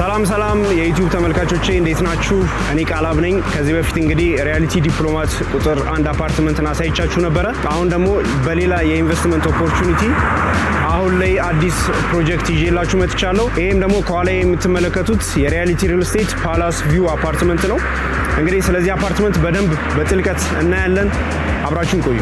ሰላም የዩቲዩብ ተመልካቾቼ እንዴት ናችሁ? እኔ ቃላብ ነኝ። ከዚህ በፊት እንግዲህ ሪያሊቲ ዲፕሎማት ቁጥር 1 አፓርትመንትን አሳይቻችሁ ነበረ። አሁን ደግሞ በሌላ የኢንቨስትመንት ኦፖርቹኒቲ አሁን ላይ አዲስ ፕሮጀክት ይዤላችሁ መጥቻለሁ። ይሄም ደግሞ ከኋላ የምትመለከቱት የሪያሊቲ ሪል ስቴት ፓላስ ቪው አፓርትመንት ነው። እንግዲህ ስለዚህ አፓርትመንት በደንብ በጥልቀት እናያለን። አብራችሁን ቆዩ።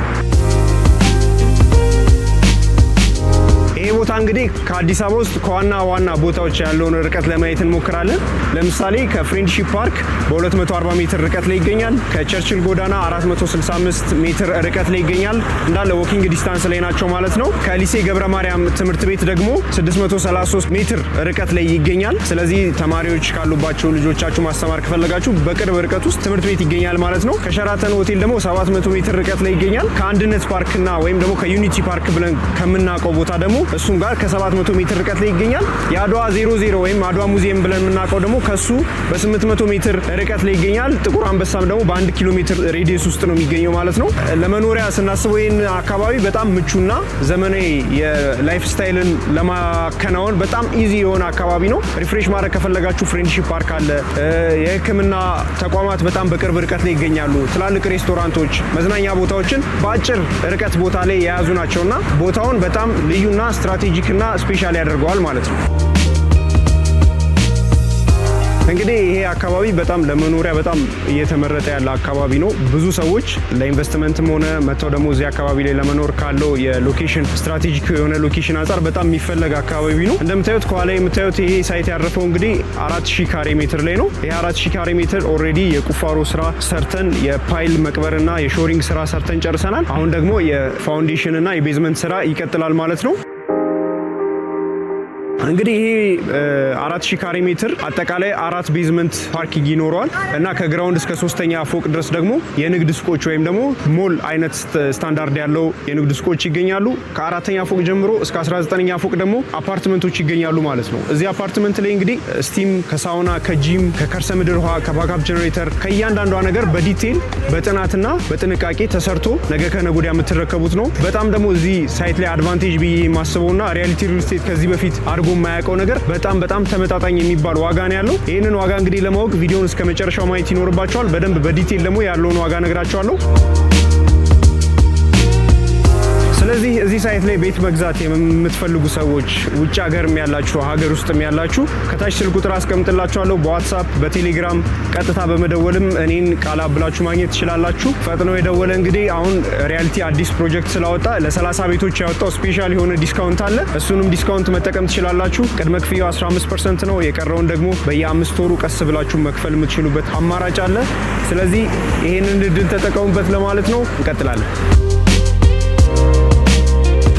ይሄ ቦታ እንግዲህ ከአዲስ አበባ ውስጥ ከዋና ቦታዎች ያለውን ርቀት ለማየት እንሞክራለን። ለምሳሌ ከፍሬንድሺፕ ፓርክ በ240 ሜትር ርቀት ላይ ይገኛል። ከቸርችል ጎዳና 465 ሜትር ርቀት ላይ ይገኛል። እንዳለ ዎኪንግ ዲስታንስ ላይ ናቸው ማለት ነው። ከሊሴ ገብረ ማርያም ትምህርት ቤት ደግሞ 633 ሜትር ርቀት ላይ ይገኛል። ስለዚህ ተማሪዎች ካሉባቸው ልጆቻችሁ ማስተማር ከፈለጋችሁ በቅርብ ርቀት ውስጥ ትምህርት ቤት ይገኛል ማለት ነው። ከሸራተን ሆቴል ደግሞ 700 ሜትር ርቀት ላይ ይገኛል። ከአንድነት ፓርክና ወይም ደግሞ ከዩኒቲ ፓርክ ብለን ከምናውቀው ቦታ ደግሞ እሱም ጋር ከ700 ሜትር ርቀት ላይ ይገኛል። የአድዋ 00 ወይም አድዋ ሙዚየም ብለን የምናውቀው ደግሞ ከሱ በ800 ሜትር ርቀት ላይ ይገኛል። ጥቁር አንበሳም ደግሞ በ1 ኪሎ ሜትር ሬዲየስ ውስጥ ነው የሚገኘው ማለት ነው። ለመኖሪያ ስናስበው ይህን አካባቢ በጣም ምቹና ዘመናዊ የላይፍ ስታይልን ለማከናወን በጣም ኢዚ የሆነ አካባቢ ነው። ሪፍሬሽ ማድረግ ከፈለጋችሁ ፍሬንድሺፕ ፓርክ አለ። የሕክምና ተቋማት በጣም በቅርብ ርቀት ላይ ይገኛሉ። ትላልቅ ሬስቶራንቶች፣ መዝናኛ ቦታዎችን በአጭር ርቀት ቦታ ላይ የያዙ ናቸውና ቦታውን በጣም ልዩና ስትራቴጂክ እና ስፔሻል ያደርገዋል ማለት ነው። እንግዲህ ይሄ አካባቢ በጣም ለመኖሪያ በጣም እየተመረጠ ያለ አካባቢ ነው። ብዙ ሰዎች ለኢንቨስትመንትም ሆነ መተው ደግሞ እዚህ አካባቢ ላይ ለመኖር ካለው የሎኬሽን ስትራቴጂክ የሆነ ሎኬሽን አንጻር በጣም የሚፈለግ አካባቢ ነው። እንደምታዩት ከኋላ የምታዩት ይሄ ሳይት ያረፈው እንግዲህ 4000 ካሬ ሜትር ላይ ነው። ይሄ 4000 ካሬ ሜትር ኦልሬዲ የቁፋሮ ስራ ሰርተን የፓይል መቅበርና የሾሪንግ ስራ ሰርተን ጨርሰናል። አሁን ደግሞ የፋውንዴሽን እና የቤዝመንት ስራ ይቀጥላል ማለት ነው። እንግዲህ ይሄ 4000 ካሬ ሜትር አጠቃላይ 4 ቤዝመንት ፓርኪንግ ይኖረዋል እና ከግራውንድ እስከ 3ኛ ፎቅ ድረስ ደግሞ የንግድ ሱቆች ወይም ደግሞ ሞል አይነት ስታንዳርድ ያለው የንግድ ሱቆች ይገኛሉ። ከ4ኛ ፎቅ ጀምሮ እስከ 19ኛ ፎቅ ደግሞ አፓርትመንቶች ይገኛሉ ማለት ነው። እዚህ አፓርትመንት ላይ እንግዲህ ስቲም፣ ከሳውና፣ ከጂም፣ ከከርሰ ምድር ውሃ፣ ከባካፕ ጀነሬተር ከእያንዳንዷ ነገር በዲቴል በጥናትና በጥንቃቄ ተሰርቶ ነገ ከነገ ወዲያ የምትረከቡት ነው። በጣም ደግሞ እዚህ ሳይት ላይ አድቫንቴጅ ብዬ የማስበውና ሪያሊቲ ሪል ስቴት ከዚህ በፊት አድርጎ የማያውቀው ነገር በጣም ተመጣጣኝ የሚባል ዋጋ ነው ያለው። ይህንን ዋጋ እንግዲህ ለማወቅ ቪዲዮውን እስከ መጨረሻው ማየት ይኖርባቸዋል። በደንብ በዲቴል ደግሞ ያለውን ዋጋ ነግራቸዋለሁ። ስለዚህ እዚህ ሳይት ላይ ቤት መግዛት የምትፈልጉ ሰዎች ውጭ ሀገርም ያላችሁ ሀገር ውስጥም ያላችሁ ከታች ስልክ ቁጥር አስቀምጥላችኋለሁ። በዋትስአፕ በቴሌግራም ቀጥታ በመደወልም እኔን ቃላብ ብላችሁ ማግኘት ትችላላችሁ። ፈጥነው የደወለ እንግዲህ አሁን ሪያሊቲ አዲስ ፕሮጀክት ስላወጣ ለ30 ቤቶች ያወጣው ስፔሻል የሆነ ዲስካውንት አለ። እሱንም ዲስካውንት መጠቀም ትችላላችሁ። ቅድመ ክፍያው 15% ነው። የቀረውን ደግሞ በየ5 ወሩ ቀስ ብላችሁ መክፈል የምትችሉበት አማራጭ አለ። ስለዚህ ይሄንን እድል ተጠቀሙበት ለማለት ነው። እንቀጥላለን።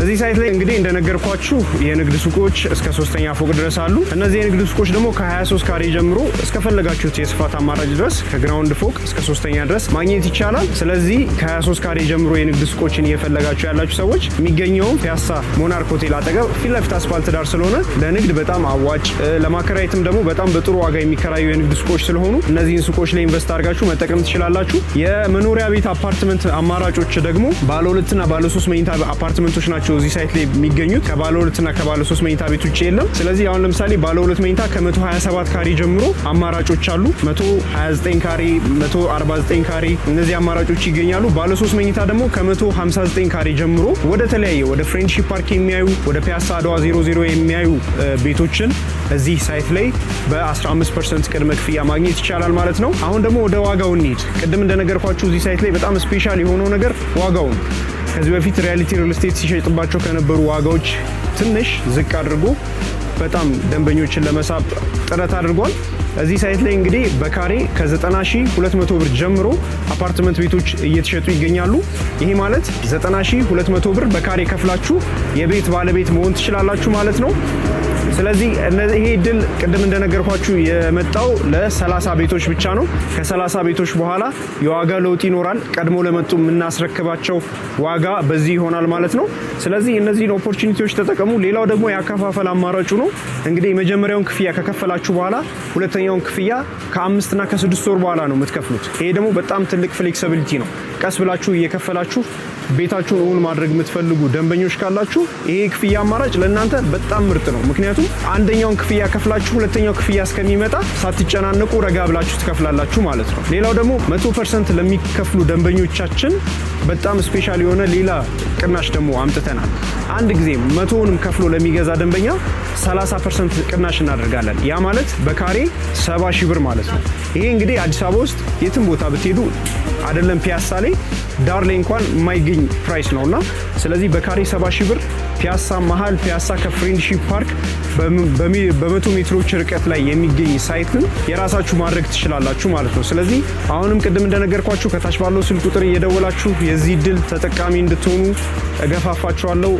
እዚህ ሳይት ላይ እንግዲህ እንደነገርኳችሁ የንግድ ሱቆች እስከ 3ኛ ፎቅ ድረስ አሉ። እነዚህ የንግድ ሱቆች ደግሞ ከ23 ካሬ ጀምሮ እስከፈለጋችሁት የስፋት አማራጭ ድረስ ከግራውንድ ፎቅ እስከ 3ኛ ድረስ ማግኘት ይቻላል። ስለዚህ ከ23 ካሬ ጀምሮ የንግድ ሱቆችን እየፈለጋችሁ ያላችሁ ሰዎች የሚገኘው ፒያሳ ሞናርክ ሆቴል አጠገብ ፊት ለፊት አስፋልት ዳር ስለሆነ ለንግድ በጣም አዋጭ፣ ለማከራየትም ደግሞ በጣም በጥሩ ዋጋ የሚከራዩ የንግድ ሱቆች ስለሆኑ እነዚህን ሱቆች ላይ ኢንቨስት አድርጋችሁ መጠቀም ትችላላችሁ። የመኖሪያ ቤት አፓርትመንት አማራጮች ደግሞ ባለ 2ና ባለ 3 መኝታ አፓርትመንቶች ናቸው እዚህ ሳይት ላይ የሚገኙት። ከባለ 2ና ከባለ 3 መኝታ ቤት ውጭ የለም። ስለዚህ አሁን ለምሳሌ ባለ 2 መኝታ ከ127 ካሬ ጀምሮ አማራጮች አሉ። 129 ካሬ፣ 149 ካሬ እነዚህ አማራጮች ይገኛሉ። ባለ 3 መኝታ ደግሞ ከ159 ካሬ ጀምሮ ወደ ተለያየ ወደ ፍሬንድሺፕ ፓርክ የሚያዩ ወደ ፒያሳ አድዋ 00 የሚያዩ ቤቶችን እዚህ ሳይት ላይ በ15% ቅድመ ክፍያ ማግኘት ይቻላል ማለት ነው። አሁን ደግሞ ወደ ዋጋው እንሂድ። ቅድም እንደነገርኳችሁ እዚህ ሳይት ላይ በጣም ስፔሻል የሆነው ነገር ዋጋው ነው። ከዚህ በፊት ሪያሊቲ ሪል ስቴት ሲሸጥባቸው ከነበሩ ዋጋዎች ትንሽ ዝቅ አድርጎ በጣም ደንበኞችን ለመሳብ ጥረት አድርጓል። እዚህ ሳይት ላይ እንግዲህ በካሬ ከ90200 ብር ጀምሮ አፓርትመንት ቤቶች እየተሸጡ ይገኛሉ። ይሄ ማለት 90200 ብር በካሬ ከፍላችሁ የቤት ባለቤት መሆን ትችላላችሁ ማለት ነው። ስለዚህ ይሄ እድል ቅድም እንደነገርኳችሁ የመጣው ለ30 ቤቶች ብቻ ነው። ከ30 ቤቶች በኋላ የዋጋ ለውጥ ይኖራል። ቀድሞ ለመጡ የምናስረክባቸው ዋጋ በዚህ ይሆናል ማለት ነው። ስለዚህ እነዚህን ኦፖርቹኒቲዎች ተጠቀሙ። ሌላው ደግሞ ያከፋፈል አማራጩ ነው። እንግዲህ የመጀመሪያውን ክፍያ ከከፈላችሁ በኋላ ሁለተኛውን ክፍያ ከ5 እና ከ6 ወር በኋላ ነው የምትከፍሉት። ይሄ ደግሞ በጣም ትልቅ ፍሌክሲቢሊቲ ነው። ቀስ ብላችሁ እየከፈላችሁ ቤታችሁን ኦን ማድረግ የምትፈልጉ ደንበኞች ካላችሁ ይሄ ክፍያ አማራጭ ለእናንተ በጣም ምርጥ ነው። ምክንያቱም አንደኛውን ክፍያ ከፍላችሁ ሁለተኛው ክፍያ እስከሚመጣ ሳትጨናነቁ ረጋ ብላችሁ ትከፍላላችሁ ማለት ነው። ሌላው ደግሞ 100% ለሚከፍሉ ደንበኞቻችን በጣም ስፔሻል የሆነ ሌላ ቅናሽ ደግሞ አምጥተናል። አንድ ጊዜ 100ንም ከፍሎ ለሚገዛ ደንበኛ 30% ቅናሽ እናደርጋለን። ያ ማለት በካሬ 70 ሺህ ብር ማለት ነው። ይሄ እንግዲህ አዲስ አበባ ውስጥ የትም ቦታ ብትሄዱ አይደለም ፒያሳ ላይ ዳር ላይ እንኳን የማይገኝ ፕራይስ ነውና ስለዚህ በካሬ 70 ሺህ ብር ፒያሳ መሃል ፒያሳ ከፍሬንድሺፕ ፓርክ በ100 ሜትሮች ርቀት ላይ የሚገኝ ሳይትን የራሳችሁ ማድረግ ትችላላችሁ ማለት ነው። ስለዚህ አሁንም ቅድም እንደነገርኳችሁ ከታች ባለው ስልክ ቁጥር እየደወላችሁ የዚህ ድል ተጠቃሚ እንድትሆኑ እገፋፋችኋለሁ።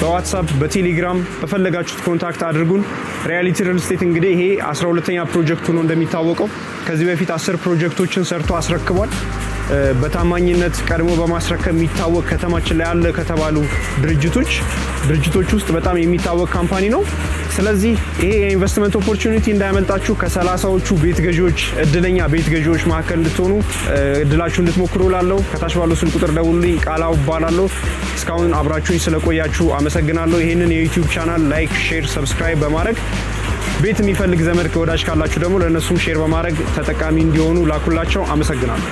በዋትሳፕ በቴሌግራም በፈለጋችሁት ኮንታክት አድርጉን። ሪያሊቲ ሪል ስቴት እንግዲህ ይሄ 12ኛ ፕሮጀክቱ ነው። እንደሚታወቀው ከዚህ በፊት 10 ፕሮጀክቶችን ሰርቶ አስረክቧል። በታማኝነት ቀድሞ በማስረከብ የሚታወቅ ከተማችን ላይ ያለ ከተባሉ ድርጅቶች ውስጥ በጣም የሚታወቅ ካምፓኒ ነው። ስለዚህ ይሄ የኢንቨስትመንት ኦፖርቹኒቲ እንዳያመልጣችሁ። ከ30ዎቹ ቤት ገዢዎች እድለኛ ቤት ገዢዎች መካከል እንድትሆኑ እድላችሁ እንድትሞክሩ ላለው ከታች ባለው ስልክ ቁጥር ደውሉልኝ። ቃላው እባላለሁ። እስካሁን አብራችሁኝ ስለቆያችሁ አመሰግናለሁ። ይህንን የዩቲዩብ ቻናል ላይክ፣ ሼር፣ ሰብስክራይብ በማድረግ ቤት የሚፈልግ ዘመድ ከወዳጅ ካላችሁ ደግሞ ለእነሱም ሼር በማድረግ ተጠቃሚ እንዲሆኑ ላኩላቸው። አመሰግናለሁ።